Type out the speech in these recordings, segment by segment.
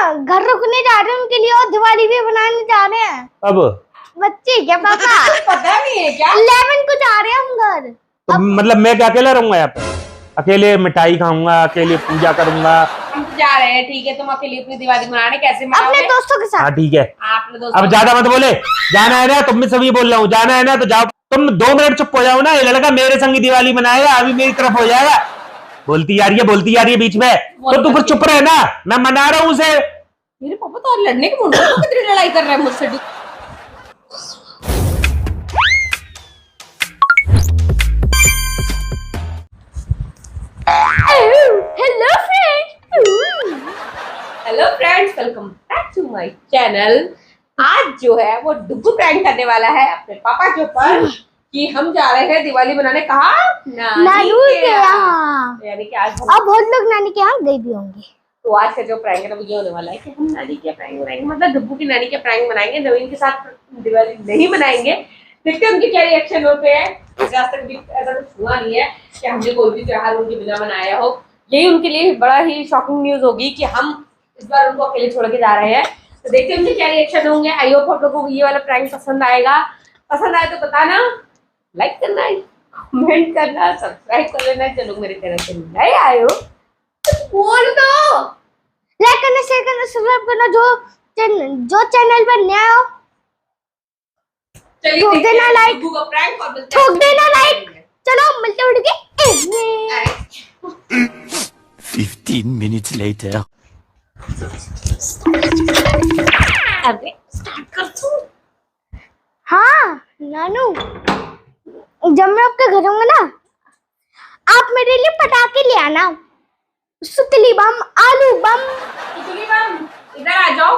घर रुकने जा रहे हैं उनके लिए और दिवाली भी बनाने जा रहे हैं। अब बच्चे क्या पापा पता नहीं है क्या 11 को जा रहे हैं हम घर। तो मतलब मैं क्या अकेला रहूंगा यहाँ पे? अकेले मिठाई खाऊंगा, अकेले पूजा करूंगा। हम तो जा रहे हैं, ठीक है। तुम अकेली अपनी दिवाली मनाने कैसे मनाओगे? अपने दोस्तों के साथ। हाँ ठीक है। आपने दोस्तों अब ज्यादा मत बोले। जाना है ना, तुम में सभी बोल रहा हूँ, जाना है ना तो जाओ। तुम 2 मिनट चुप हो जाओ ना। ये लड़का मेरे संग ही दिवाली मनाएगा, अभी मेरी तरफ हो जाएगा। बोलती आ रही है बीच में। तो तू फिर चुप रहे ना, मैं मना रहा हूँ उसे। मेरे पापा तो और लड़ने के मूड में, तो कितनी लड़ाई कर रहे हैं मुझसे। Hello friends, welcome back to my channel. आज जो है वो डुगू प्रैंक करने वाला है अपने पापा के ऊपर कि हम जा रहे हैं दिवाली मनाने। कहाँ? नानू के यहाँ। यानी कि आज अब बहुत लोग नानी के यहाँ गए भी होंगे। तो आज का जो प्रैंक है ना वो ये होने वाला है कि हम नानी के प्रैंक बनाएंगे, मतलब डुगू की नानी के प्रैंक बनाएंगे। नवीन के साथ दिवाली नहीं मनाएंगे। देखते हैं उनके क्या रिएक्शन होते हैं। आज तक भी ऐसा कुछ हुआ नहीं है कि हमने कोई भी त्योहार उनके बिना मनाया हो। यही उनके लिए बड़ा ही शॉकिंग न्यूज होगी कि हम इस बार उनको अकेले छोड़ के जा रहे हैं। तो देखते हैं उनके क्या रिएक्शन होंगे। आई होप आप लोगों को ये वाला प्रैंक पसंद आएगा। पसंद आए तो बताना, लाइक करना, कमेंट करना, सब्सक्राइब कर लेना। चलो मेरे चैनल पे नए आए हो तो बोल दो, लाइक करना, शेयर करना, सब्सक्राइब करना। जो चैनल पर नया हो चलिए ठोक देना लाइक, डुगू का प्रैंक और ठोक देना लाइक। चलो मिलते उड़ के 15 minutes later. अरे स्टार्ट कर तू। हाँ नानू, जब मैं आपके घर होंगे ना, आप मेरे लिए पटाखे ले आना। सुतली बम, आलू बम। सुतली बम, इधर आ जाओ।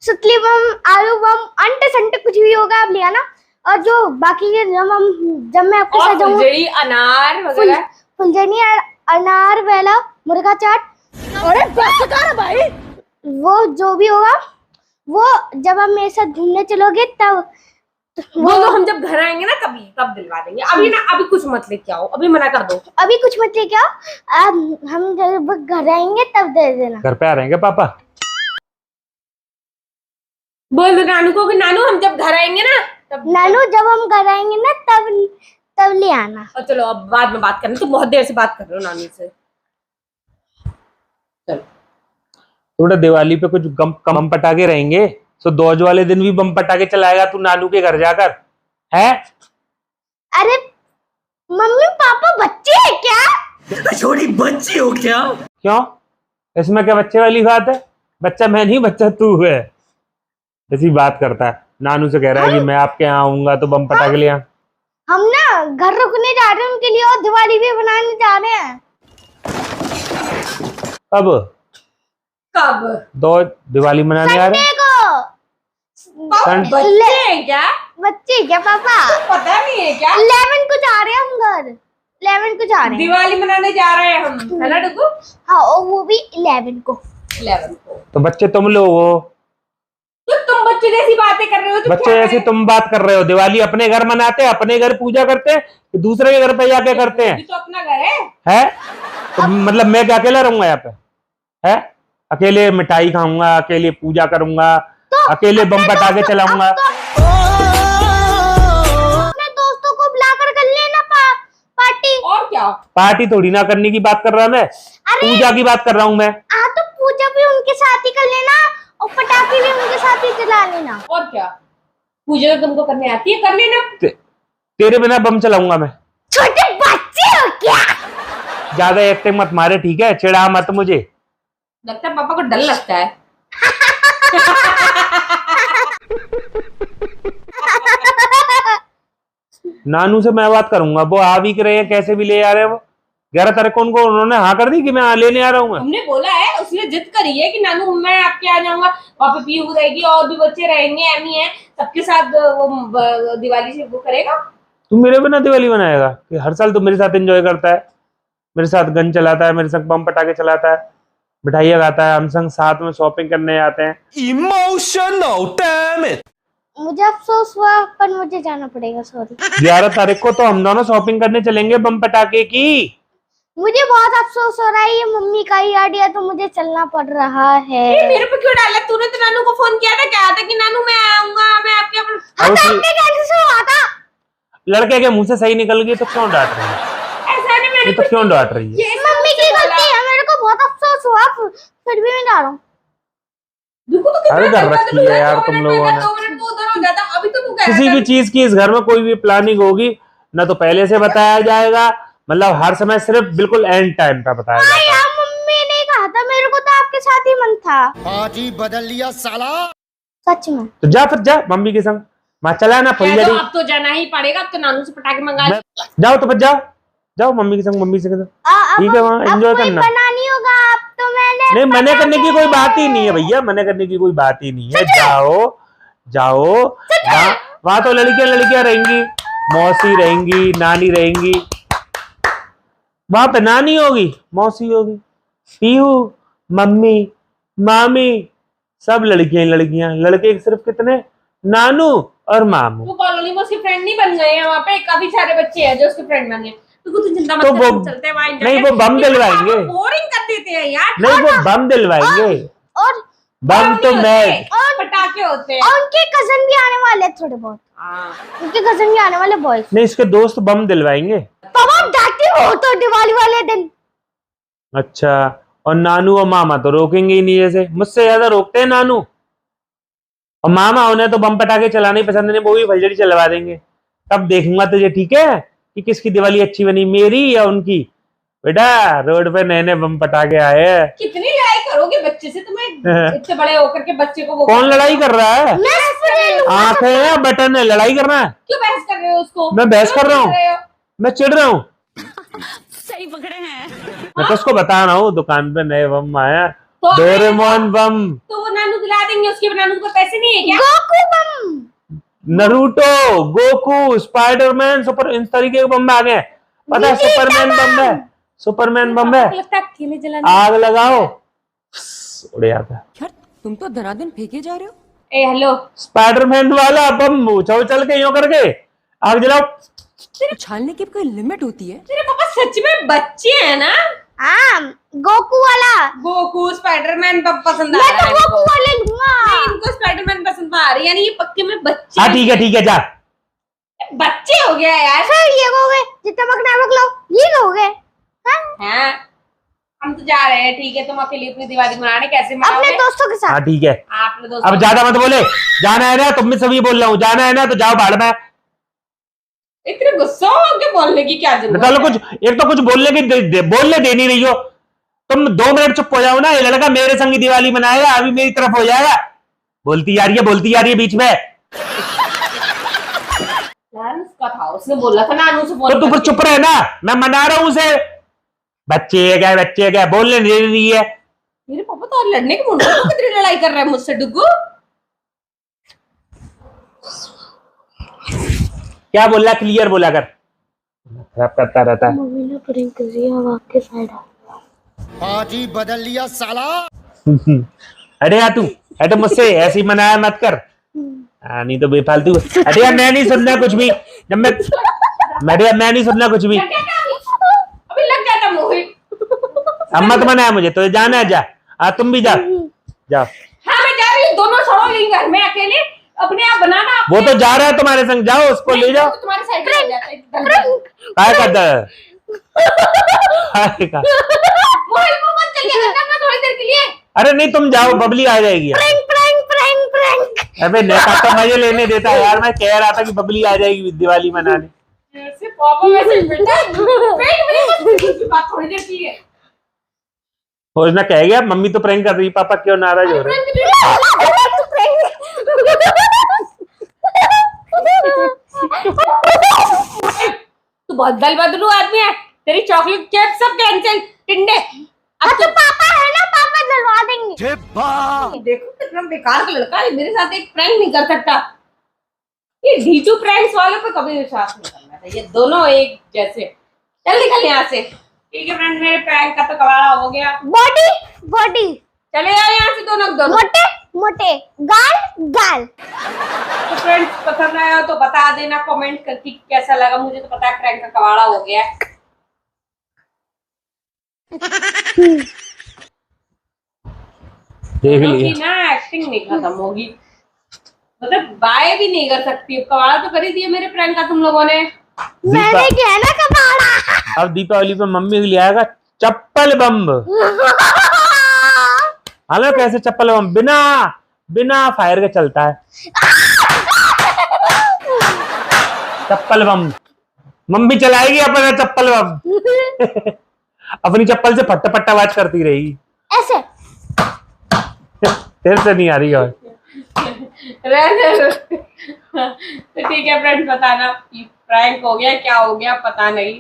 सुतली बम, आलू बम, अंटे संटे कुछ भी होगा आप ले आना। और जो बाकी के जब मैं आपके साथ जाऊंगा, फुलझड़ी, अनार वगैरह, फुलझड़ी, अनार वाला, मुर्गा चाट। अरे भाई, वो जो भी होगा वो जब आप मेरे साथ घूमने चलोगे तब वो तो हम जब घर आएंगे ना कभी तब दिलवा देंगे। अभी ना, अभी कुछ मत लेके आओ, अभी मना कर दो। अभी कुछ मत लेके आओ। हम जब घर आएंगे तब दे देना। घर पे आ रहेंगे पापा। बोल दो नानू को कि नानू हम जब घर आएंगे ना तब। नानू जब हम घर आएंगे ना तब ले आना। और चलो अब बाद में बात करना, तुम बहुत देर से बात कर रहे हो नानू से। चलो थोड़ा दिवाली पे कुछ कम पटाखे रहेंगे, तो दोज वाले दिन भी बम पटाखे चलाएगा तू नानू के घर जाकर, है? अरे मम्मी पापा बच्चे हैं क्या? छोटी बच्ची हो क्या? क्यों? इसमें क्या बच्चे वाली बात है? बच्चा मैं नहीं, बच्चा तू है। ऐसी बात करता है। नानू से कह रहा है कि मैं आपके यहाँ आऊंगा तो बम पटाखे ले आ। हम ना घर रुकने जा रहे हैं उनके लिए और दिवाली भी बनाने जा रहे हैं। अब कब? दो दिवाली मनाने आ रहे हैं। बच्चे हैं क्या? बच्चे क्या पापा? पता नहीं है क्या 11 को जा रहे हैं हम घर। 11 को जा रहे हैं दिवाली मनाने जा रहे हैं हम, है ना डुगू? हाँ, और वो भी 11 को। 11 को। तो बच्चे तुम लोग हो। तो तुम बच्चे जैसी बातें कर रहे हो तो बच्चे क्या ऐसे करें? तुम बात कर रहे हो। दिवाली अपने घर मनाते हैं, अपने घर पूजा करते हैं, दूसरे के घर पे जाके करते हैं, ये तो अपना घर है। है? तो मतलब मैं क्या अकेला रहूंगा यहाँ पे? है? अकेले मिठाई खाऊंगा, अकेले पूजा करूंगा, अकेले बम पटाखे चलाऊंगा। अपने दोस्तों को बुलाकर कर लेना पार्टी। और क्या? पार्टी थोड़ी ना करने की बात कर रहा मैं, पूजा की बात कर रहा हूँ मैं। हाँ तो पूजा भी उनके साथ ही कर लेना और पटाखे भी उनके साथ ही चला लेना। और क्या? पूजा तो तुमको करने आती है, कर लेना। तेरे बिना बम चलाऊंगा मैं। छोटे बच्चे हो क्या? ज्यादा एक्टिंग मत मारे, ठीक है? चिढ़ा मत मुझे। लगता है पापा को डर लगता है। नानू से मैं बात करूंगा, वो आ भी रहे हैं, कैसे भी ले आ रहे हैं वो। 11 तारीख को उनको उन्होंने हाँ कर दी कि मैं लेने आ रहा हूँ। हमने बोला है, उसने जिद करी है कि नानू मैं आपके आ जाऊंगा। वहाँ पे पीहू रहेगी और भी बच्चे रहेंगे, एमी है, सबके साथ वो दिवाली से वो करेगा। तू मेरे बिना दिवाली मनाएगा? कि हर साल तो मेरे साथ एंजॉय करता है, मेरे साथ गन चलाता है, मेरे साथ बम पटाखे चलाता है, मिठाइयाँ खाता है, हम संग साथ में शॉपिंग करने आते हैं। Emotional, damn it! मुझे अफसोस हुआ पर मुझे जाना पड़ेगा, सॉरी। 11 तारीख को तो हम दोनों शॉपिंग करने चलेंगे बम पटाखे की। मुझे बहुत अफसोस हो रहा है, ये मम्मी का ही आइडिया, तो मुझे चलना पड़ रहा है। मेरे पे क्यों डाला तूने? तो नानू को फोन किया था, क्या था कि नानू मैं आऊंगा, मैं आपके हाँ, तो आपने कैसे हुआ था? लड़के के मुंह से सही निकल गई तो क्यों डांट रही है? ऐसा नहीं, मैंने ये तो क्यों डांट रही है? ये मम्मी की गलती है, मेरे को बहुत अफसोस हुआ, फिर भी मैं जा रहा हूँ। देखो तो कितना अरे कर टाइम रखी बदलूंगा, है यार 2 तुम मिनट लोगों में ने। 2 मिनट तो उधर हो जाता। अभी तो तू कह किसी रहा भी था चीज की इस घर में कोई भी प्लानिंग होगी ना, तो पहले से बताया जाएगा, मतलब हर समय सिर्फ बिल्कुल एंड टाइम पे बताया जाता है। यार मम्मी ने कहा था, मेरे को तो आपके साथ ही मन था। आज ही बदल लिया साला। सच में। तो जा फिर जा मम्मी के संग, वहां चला ना कह दो, फुलझड़ी। अब तो जाना ही पड़ेगा। अब तो नानू से पटाखे मंगा ले। जाओ तो फिर जाओ, जाओ मम्मी के संग, मम्मी से अब ठीक है, वहां अब एंजॉय कोई करना। बना नहीं होगा, अब तो मैंने नहीं मना बना करने की लिया कोई बात ही नहीं है भैया, मना करने की कोई बात ही नहीं है। जाओ जाओ, वहां तो लड़कियां लड़कियां रहेंगी, मौसी रहेंगी, नानी रहेंगी, वहां पे नानी होगी, मौसी होगी, पीहू, मम्मी, मामी, सब लड़कियां लड़कियां, लड़के सिर्फ कितने, नानू और मामू। वो कॉलोनी में उसके फ्रेंड नहीं बन गए हैं, वहाँ पे काफी सारे बच्चे हैं जो उसके फ्रेंड बन गए। तो चिंता मत तो कर, वो हम चलते हैं वहाँ enjoy नहीं, वो करें। बम ये दिलवाएंगे। बोरिंग कर देते हैं यार। नहीं वो बम दिलवाएंगे, और बम तो नहीं मैं होते, पटाखे होते हैं। और उनके कजन भी आने वाले हैं थोड़े बहुत, हाँ। उनके कजन भी आने वाले बॉयज। नहीं, इसके दोस्त बम दिलवाएंगे। पापा जाती हो तो दिवाली वाले दिन। अच्छा, और नानू और मामा तो रोकेंगे ही नहीं, जैसे मुझसे ज्यादा रोकते हैं नानू और मामा, उन्हें तो बम पटाखे चलाने ही पसंद नहीं, वो भी फुलझड़ी चलवा देंगे। तब देखूंगा तुझे, ठीक है, कि किसकी दिवाली अच्छी बनी, मेरी या उनकी। बेटा रोड पे नए नए बम पटाखे आए हैं। कितनी लड़ाई करोगे बच्चे से? तुम्हें इतने बड़े होकर के बच्चे को वो कौन लड़ाई कर रहा है? मैं स्प्रे लूंगा। आंखें हैं, बटन है, लड़ाई करना है? क्यों बहस कर रहे हो उसको? मैं बहस क्यों कर रहा चिढ़ हूँ, रहे हो? मैं चिढ़ रहा हूँ। सही पकड़े हैं। मैं तो उसको बता रहा हूँ दुकान पे नए बम आया, तो डोरेमोन बम, तो वो नानू दिला देंगे, उसके नानू को पैसे नहीं है क्या? गोकू बम। नरूटो, गोकू, स्पाइडरमैन, सुपर, इस तरीके के बम आ गए हैं। पता है सुपरमैन बम है, सुपरमैन बम है, लगता है अकेले जलाने। आग लगाओ उड़ जाता है। यार तुम तो धनाधन फेंके जा रहे हो। ए हेलो, स्पाइडरमैन वाला बम उछल चल के यूं करके आग जलाओ। उछालने की कोई लिमिट होती है। तेरे पापा सच में बच्चे हैं ना? हाँ, गोकू वाला। गोकू स्पाइडरमैन पसंद आ मैं रहा तो है गोकू इनको। वाले लूंगा। नहीं, इनको स्पाइडरमैन पसंद आ रही है, यानी ये पक्के में बच्चे हाँ ठीक है जा। बच्चे हो गया यार। फिर ये लोगे जितना मकना मक लो, ये लोगे। हाँ, हैं? हम तो जा रहे हैं, ठीक है। तुम अकेले अपनी दिवाली मनाने कैसे अपने मनाओगे? दोस्तों के साथ। हाँ ठीक है, आप लोग दोस्तों अब ज्यादा मत बोले, जाना है ना, तुम में सभी बोल रहा हूँ, जाना है ना तो जाओ भाड़ में। इतने गुस्सा हो के बोलने की क्या जरूरत निकालो है? कुछ, एक तो कुछ बोलने की बोलने दे नहीं रही हो तुम। 2 मिनट चुप हो जाओ ना, ये लड़का मेरे संग ही दिवाली मनाएगा, अभी मेरी तरफ हो जाएगा। बोलती आ रही है बीच में। यार उसका था, उसने बोला था नानू से तो तू फिर बोल। चुप रहे ना, मैं मना रहा हूं उसे। बच्चे है क्या बोलने दे रही है। मेरे पापा तो और लड़ने के मूड में, तो कितनी लड़ाई कर रहा है मुझसे डुग्गू। क्या बोला, क्लियर बोला कर, खराब करता रहता है। मम्मी ने प्रैंक कर दिया, अब आपके साइड आ। आज ही बदल लिया साला। अरे यार तू, अरे मुझसे ऐसे ही मनाया मत कर। नहीं तो बेफालतू। अरे यार मैं नहीं सुनना कुछ भी, जब मैं नहीं सुनना कुछ भी। अभी लग जाता मोहित। अब मत मनाया मुझे, तो जाना है, जा। तुम भी जाओ जाओ। हाँ मैं जा रही हूँ, दोनों छोड़ो घर में अकेले, अपने आप बनाना। वो तो जा रहा है तुम्हारे संग, जाओ उसको ले जाओ। तुम्हारे साइड में हो जाता है। काय करता है? काय का? मोहित को मत चलिए करना थोड़ी देर के लिए। अरे नहीं तुम जाओ, बबली आ जाएगी यार। Prank prank prank prank. अबे नेता तो मजे लेने देता है यार, मैं कह रहा था कि बबली आ जाएगी दिवाली मनाने। जैसे पापा वैसे बेटा, वेट मेरी बात थोड़ी देर की है। और ना कह गया मम्मी तो प्रैंक कर रही, पापा क्यों नाराज हो रहे हैं? तू बहुत दल बदलू आदमी है, तेरी चॉकलेट केक सब कैंसिल टिंडे। अब तो पापा है ना, पापा दिलवा देंगे। देखो कितना बेकार का लड़का है, मेरे साथ एक प्रैंक नहीं कर सकता। ये ढीचू प्रैंक्स वालों पे कभी विश्वास नहीं करना था, ये दोनों एक जैसे। चल निकल यहाँ से। ठीक है फ्रेंड, मेरे प्रैंक का तो कबाड़ा हो गया। बॉडी बॉडी, चले जाओ यहाँ से दोनों दोनों। मोटे मोटे, गाल गाल। तो फ्रेंड्स पसंद आया हो तो बता देना कमेंट करके कैसा लगा। मुझे तो पता है प्रैंक का कबाड़ा हो गया है। देख क्योंकि लिया। ना एक्टिंग नहीं खत्म होगी, मतलब बाय भी नहीं कर सकती। कबाड़ा तो कर ही दिया मेरे प्रैंक का तुम लोगों ने। मैंने किया ना कबाड़ा। अब दीपावली पे मम्मी ले आएगा चप्पल बम। हालो कैसे चप्पल बम बिना बिना फायर के चलता है। चप्पल बम मम्मी चलाएगी अपना चप्पल बम। अपनी चप्पल से फट्टा फट्टा आवाज करती रहेगी। ऐसे तेरे से नहीं आ रही और रहने दो। तो ठीक है फ्रेंड्स, बताना कि प्रैंक हो गया क्या हो गया पता नहीं,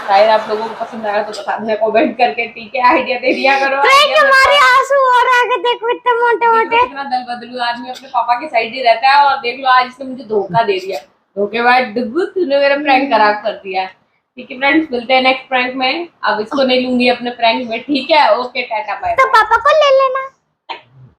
शायद आप लोगों को पसंद आया तो बता देना कमेंट करके। ठीक है, आइडिया दे दिया करो। फ्रेंड हमारे आंसू और आगे देखो इतने मोटे मोटे। इतना दल बदलू आदमी अपने पापा के साइड ही रहता है, और देख लो आज इसने मुझे धोखा दे दिया। धोखेबाज डुब्बू, तूने मेरा प्रैंक खराब कर दिया। ठीक है फ्रेंड्स, मिलते हैं नेक्स्ट प्रैंक में। अब इसको नहीं लूंगी अपने प्रैंक में। ठीक है, ओके टाटा बाय। तो पापा को ले लेना।